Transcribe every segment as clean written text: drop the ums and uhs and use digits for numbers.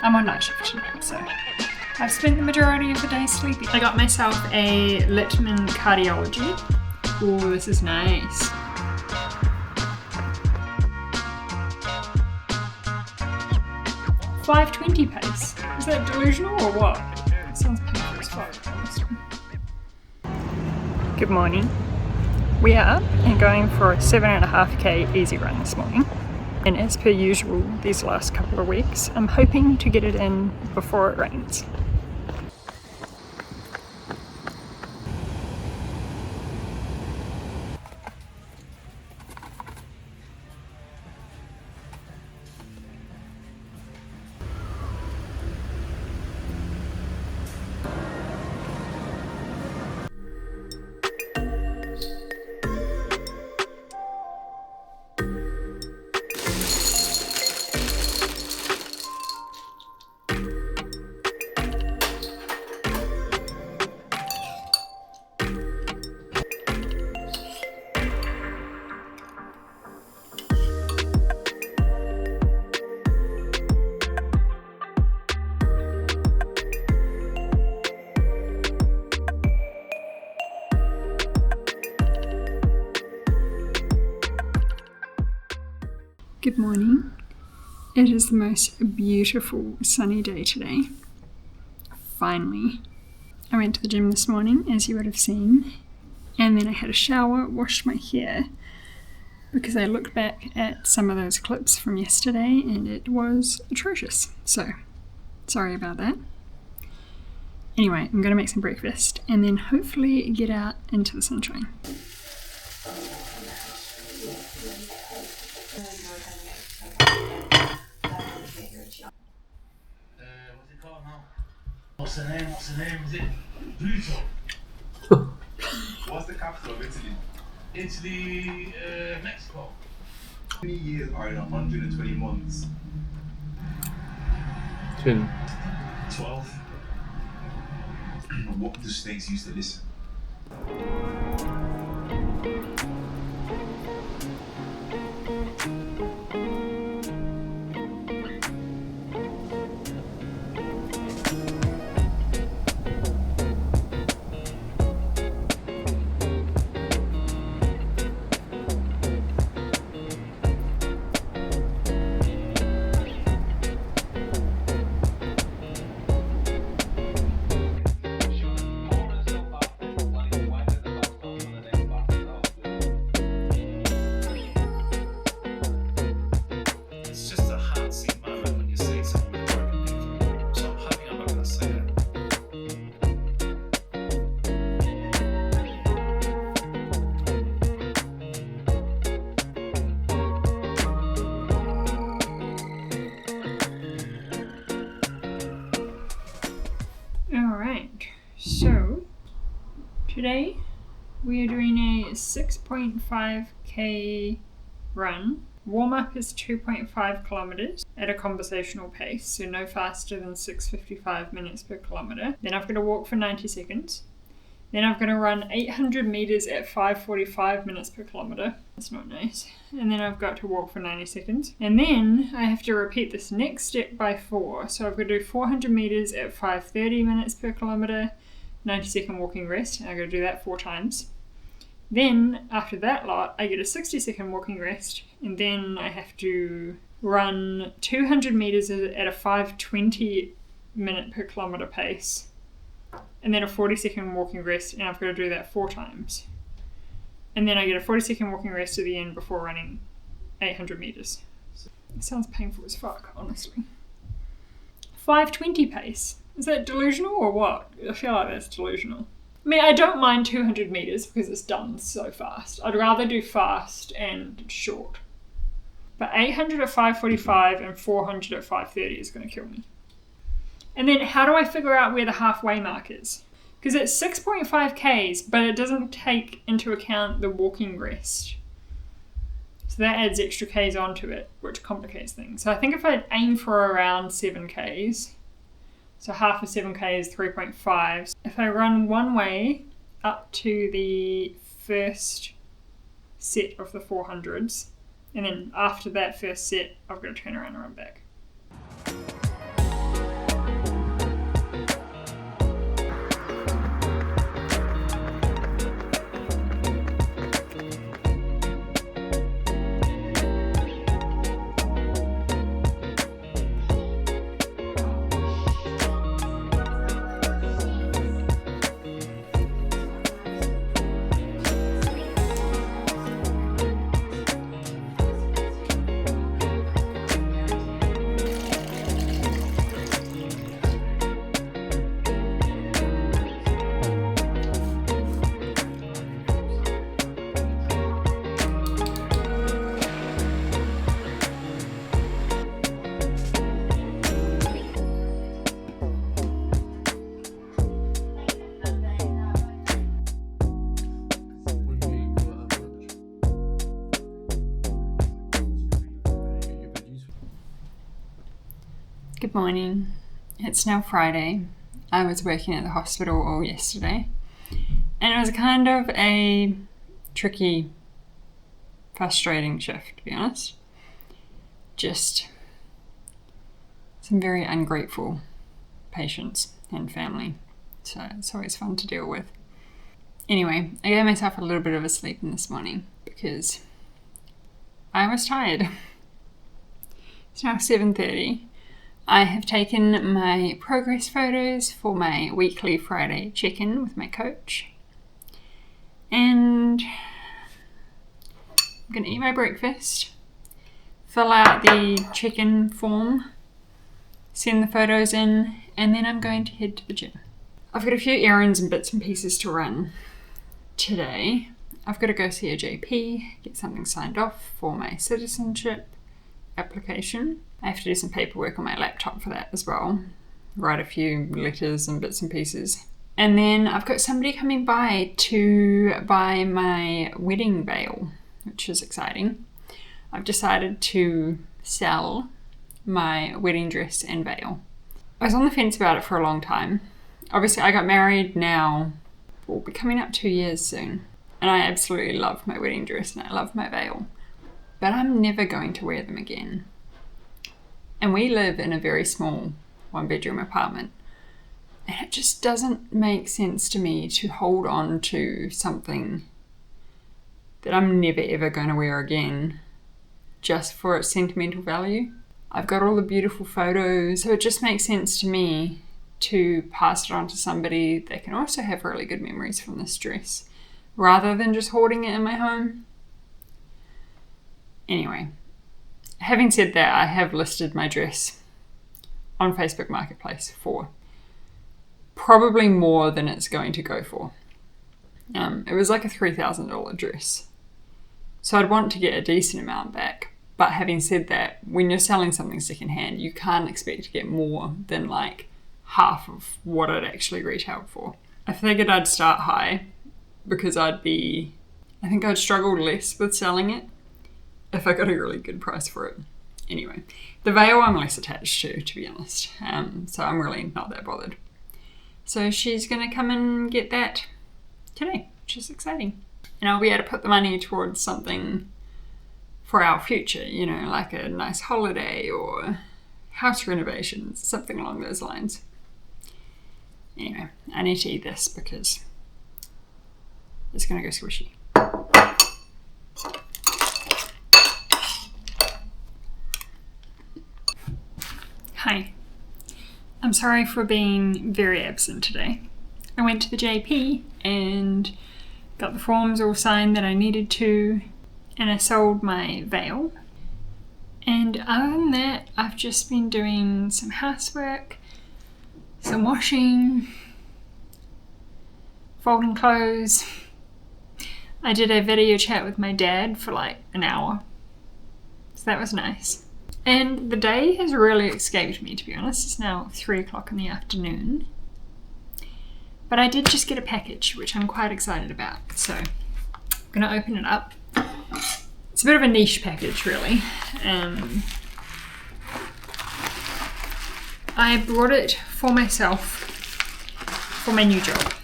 I'm on night shift tonight, so I've spent the majority of the day sleeping. I got myself a Littmann Cardiology. Oh, this is nice. .520 pace. Is that delusional or what? It sounds painful as fuck, honestly. Good morning. We are up and going for a 7.5k easy run this morning. And as per usual these last couple of weeks, I'm hoping to get it in before it rains. Good morning. It is the most beautiful sunny day today. Finally. I went to the gym this morning, as you would have seen, and then I had a shower, washed my hair, because I looked back at some of those clips from yesterday and it was atrocious. So, sorry about that. Anyway, I'm going to make some breakfast and then hopefully get out into the sunshine. What's the name? Is it Pluto? What's the capital of Italy? Italy, Mexico. How many years are in 120 months? 10. 12. What do snakes used to listen? Alright, so today we are doing a 6.5k run. Warm-up is 2.5 kilometers at a conversational pace, so no faster than 6:55 minutes per kilometer. Then I've got to walk for 90 seconds. Then I've got to run 800 meters at 5:45 minutes per kilometer. That's not nice. And then I've got to walk for 90 seconds. And then I have to repeat this next step by 4. So I've got to do 400 meters at 5:30 minutes per kilometer, 90-second walking rest. And I've got to do that 4 times. Then after that lot, I get a 60-second walking rest. And then I have to run 200 meters at a 5:20 minute per kilometer pace. And then a 40-second walking rest, and I've got to do that 4 times. And then I get a 40-second walking rest at the end before running 800 meters. It sounds painful as fuck, honestly. 5:20 pace. Is that delusional or what? I feel like that's delusional. I mean, I don't mind 200 meters because it's done so fast. I'd rather do fast and short. But 800 at 5:45 and 400 at 5:30 is going to kill me. And then how do I figure out where the halfway mark is? Because it's 6.5 Ks, but it doesn't take into account the walking rest. So that adds extra Ks onto it, which complicates things. So I think if I aim for around 7 Ks, so half of 7 K is 3.5. If I run one way up to the first set of the 400s, and then after that first set, I've got to turn around and run back. Good morning. It's now Friday. I was working at the hospital all yesterday, and it was kind of a tricky, frustrating shift, to be honest. Just some very ungrateful patients and family, so it's always fun to deal with. Anyway, I gave myself a little bit of a sleep in this morning because I was tired. It's now 7:30. I have taken my progress photos for my weekly Friday check-in with my coach. And I'm going to eat my breakfast, fill out the check-in form, send the photos in, and then I'm going to head to the gym. I've got a few errands and bits and pieces to run today. I've got to go see a GP, get something signed off for my citizenship application. I have to do some paperwork on my laptop for that as well. Write a few letters and bits and pieces. And then I've got somebody coming by to buy my wedding veil, which is exciting. I've decided to sell my wedding dress and veil. I was on the fence about it for a long time. Obviously, I got married now, we'll be coming up 2 years soon. And I absolutely love my wedding dress and I love my veil. But I'm never going to wear them again. And we live in a very small 1-bedroom apartment. And it just doesn't make sense to me to hold on to something that I'm never ever going to wear again just for its sentimental value. I've got all the beautiful photos, so it just makes sense to me to pass it on to somebody that can also have really good memories from this dress, rather than just hoarding it in my home. Anyway, having said that, I have listed my dress on Facebook Marketplace for probably more than it's going to go for. It was like a $3,000 dress. So I'd want to get a decent amount back. But having said that, when you're selling something secondhand, you can't expect to get more than like half of what it actually retailed for. I figured I'd start high because I think I'd struggle less with selling it if I got a really good price for it. Anyway, the veil I'm less attached to be honest. So I'm really not that bothered. So she's going to come and get that today, which is exciting. And I'll be able to put the money towards something for our future, you know, like a nice holiday or house renovations, something along those lines. Anyway, I need to eat this because it's going to go squishy. Hi. I'm sorry for being very absent today. I went to the JP and got the forms all signed that I needed to, and I sold my veil. And other than that, I've just been doing some housework, some washing, folding clothes. I did a video chat with my dad for like an hour, so that was nice. And the day has really escaped me, to be honest. It's now 3 o'clock in the afternoon. But I did just get a package, which I'm quite excited about. So I'm going to open it up. It's a bit of a niche package, really. I brought it for myself for my new job.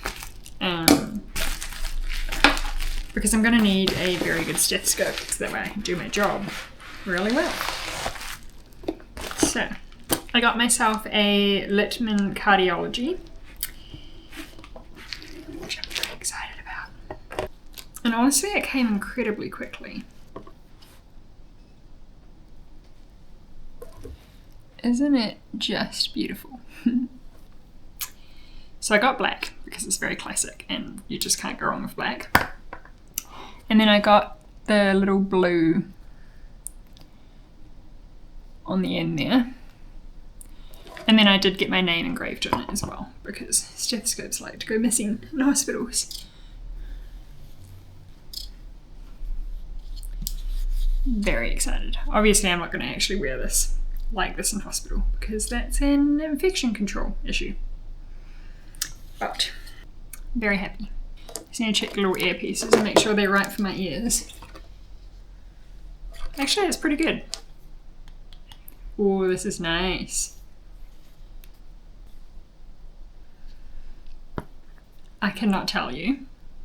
Because I'm going to need a very good stethoscope, so that way I can do my job really well. So, I got myself a Littmann Cardiology, which I'm very excited about. And honestly, it came incredibly quickly. Isn't it just beautiful? So I got black because it's very classic and you just can't go wrong with black. And then I got the little blue on the end there. And then I did get my name engraved on it as well, because stethoscopes like to go missing in hospitals. Very excited. Obviously I'm not going to actually wear this like this in hospital, because that's an infection control issue. But very happy. Just need to check the little earpieces and make sure they're right for my ears. Actually, it's pretty good. Oh, this is nice. I cannot tell you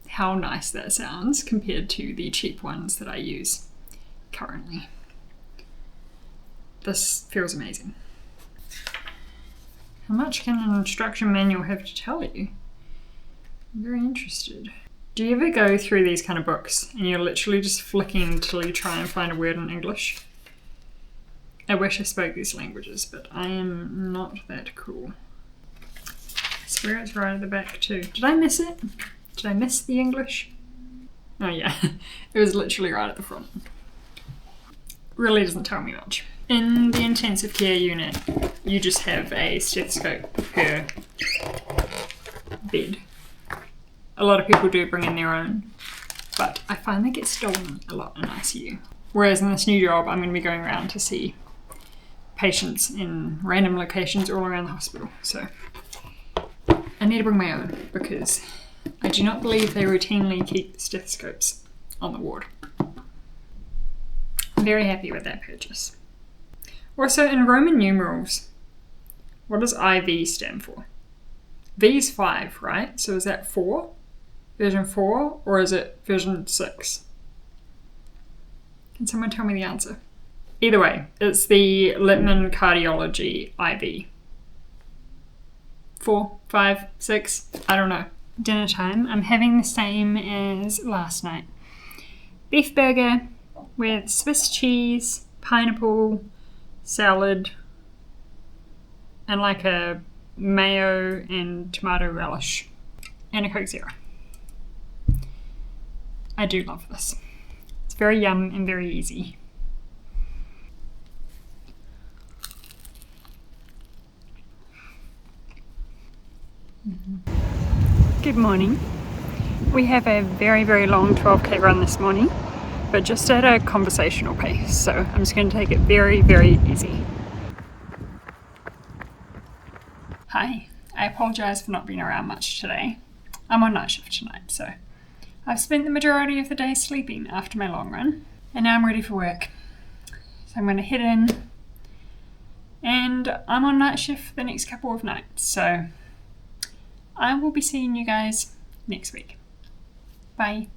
how nice that sounds compared to the cheap ones that I use currently. This feels amazing. How much can an instruction manual have to tell you? I'm very interested. Do you ever go through these kind of books and you're literally just flicking until you try and find a word in English? I wish I spoke these languages, but I am not that cool. I swear it's right at the back too. Did I miss it? Did I miss the English? Oh yeah, it was literally right at the front. Really doesn't tell me much. In the intensive care unit, you just have a stethoscope per bed. A lot of people do bring in their own, but I find they get stolen a lot in ICU. Whereas in this new job, I'm going to be going around to see patients in random locations all around the hospital. So I need to bring my own because I do not believe they routinely keep stethoscopes on the ward. I'm very happy with that purchase. Also, in Roman numerals, what does IV stand for? V is 5, right? So is that 4? Version 4? Or is it version 6? Can someone tell me the answer? Either way, it's the Littman Cardiology IV. 4, 5, 6, I don't know. Dinner time, I'm having the same as last night. Beef burger with Swiss cheese, pineapple, salad, and like a mayo and tomato relish, and a Coke Zero. I do love this. It's very yum and very easy. Good morning. We have a very, very long 12k run this morning, but just at a conversational pace, so I'm just going to take it very, very easy. Hi, I apologise for not being around much today. I'm on night shift tonight, so I've spent the majority of the day sleeping after my long run, and now I'm ready for work. So I'm going to head in, and I'm on night shift for the next couple of nights, so I will be seeing you guys next week. Bye.